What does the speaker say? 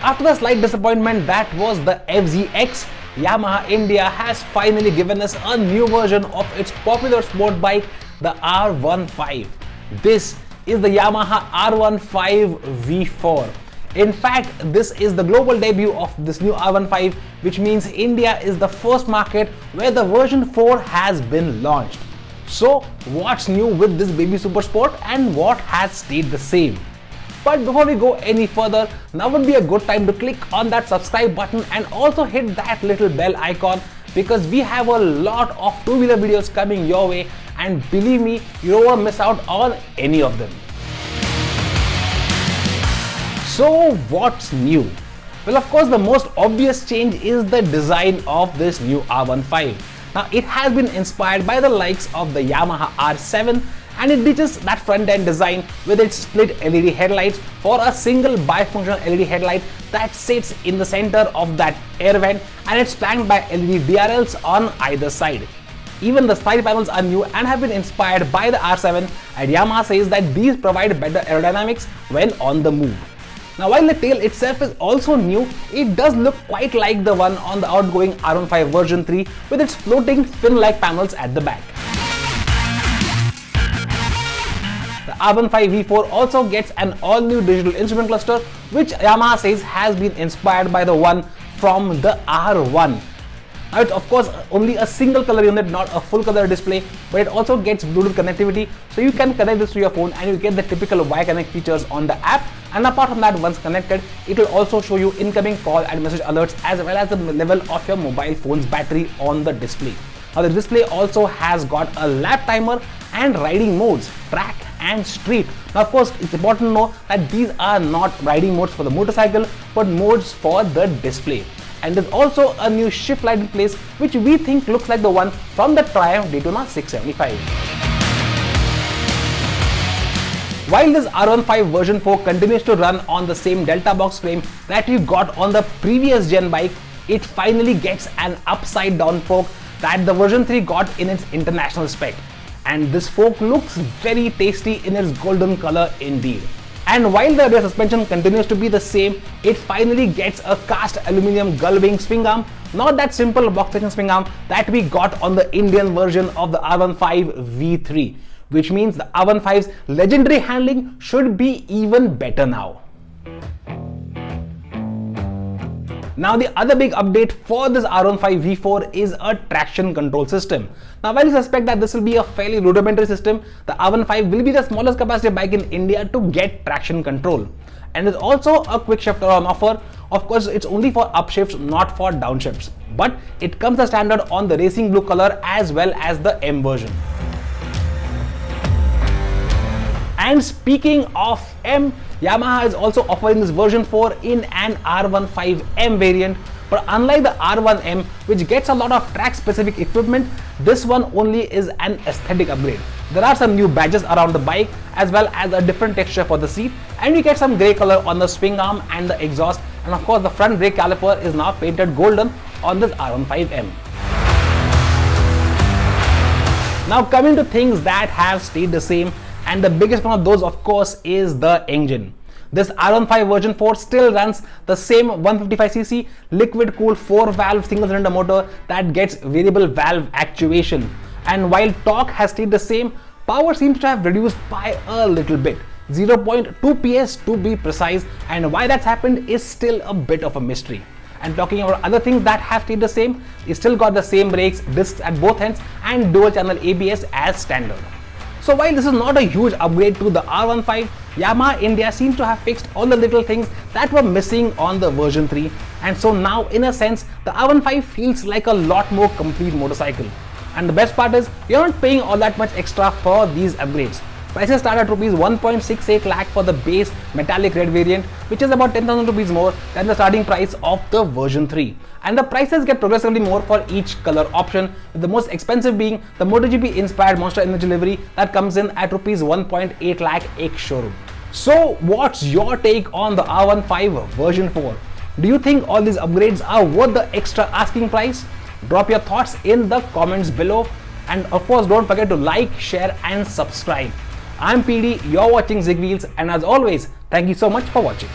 After the slight disappointment that was the FZX, Yamaha India has finally given us a new version of its popular sport bike, the R15. This is the Yamaha R15 V4. In fact, this is the global debut of this new R15, which means India is the first market where the version 4 has been launched. So, what's new with this baby super sport and what has stayed the same? But before we go any further, now would be a good time to click on that subscribe button and also hit that little bell icon, because we have a lot of two-wheeler videos coming your way, and believe me, you don't want to miss out on any of them. So what's new? Well, of course, the most obvious change is the design of this new R15. Now, it has been inspired by the likes of the Yamaha R7, and it ditches that front end design with its split LED headlights for a single bifunctional LED headlight that sits in the center of that air vent, and it's flanked by LED DRLs on either side. Even the side panels are new and have been inspired by the R7, and Yamaha says that these provide better aerodynamics when on the move. Now, while the tail itself is also new, it does look quite like the one on the outgoing R15 version 3 with its floating fin-like panels at the back. The R15 V4 also gets an all-new digital instrument cluster, which Yamaha says has been inspired by the one from the R1. Now, it's of course only a single color unit, not a full color display, but it also gets Bluetooth connectivity, so you can connect this to your phone and you get the typical Y-Connect features on the app. And apart from that, once connected, it will also show you incoming call and message alerts, as well as the level of your mobile phone's battery on the display. Now, the display also has got a lap timer and riding modes, track and street. Now, of course, it's important to know that these are not riding modes for the motorcycle, but modes for the display. And there's also a new shift light in place, which we think looks like the one from the Triumph Daytona 675. While this R15 version 4 continues to run on the same Delta box frame that we got on the previous gen bike, it finally gets an upside down fork that the version 3 got in its international spec. And this fork looks very tasty in its golden color indeed. And while the rear suspension continues to be the same, it finally gets a cast aluminium gull wing swing arm, not that simple box section swing arm that we got on the Indian version of the R15 V3, which means the R15's legendary handling should be even better now. Now, the other big update for this R15 V4 is a traction control system. Now, while you suspect that this will be a fairly rudimentary system, the R15 will be the smallest capacity bike in India to get traction control. And there's also a quick shifter on offer. Of course, it's only for upshifts, not for downshifts. But it comes as standard on the racing blue color as well as the M version. And speaking of M, Yamaha is also offering this version 4 in an R15M variant, but unlike the R1M, which gets a lot of track specific equipment, this one only is an aesthetic upgrade. There are some new badges around the bike, as well as a different texture for the seat, and you get some grey color on the swing arm and the exhaust, and of course the front brake caliper is now painted golden on this R15M. Now, coming to things that have stayed the same, and the biggest one of those, of course, is the engine. This R15 version 4 still runs the same 155cc liquid cooled 4-valve single cylinder motor that gets variable valve actuation. And while torque has stayed the same, power seems to have reduced by a little bit, 0.2 PS to be precise, and why that's happened is still a bit of a mystery. And talking about other things that have stayed the same, it's still got the same brakes, discs at both ends, and dual channel ABS as standard. So while this is not a huge upgrade to the R15, Yamaha India seems to have fixed all the little things that were missing on the version 3, and so now in a sense the R15 feels like a lot more complete motorcycle. And the best part is you're not paying all that much extra for these upgrades. Prices start at rupees 1.68 lakh for the base metallic red variant, which is about 10,000 rupees more than the starting price of the version 3. And the prices get progressively more for each color option, with the most expensive being the MotoGP inspired Monster Energy livery that comes in at rupees 1.8 lakh ex-showroom. So what's your take on the R15 version 4? Do you think all these upgrades are worth the extra asking price? Drop your thoughts in the comments below, and of course don't forget to like, share and subscribe. I'm PD, you're watching ZigWheels, and as always, thank you so much for watching.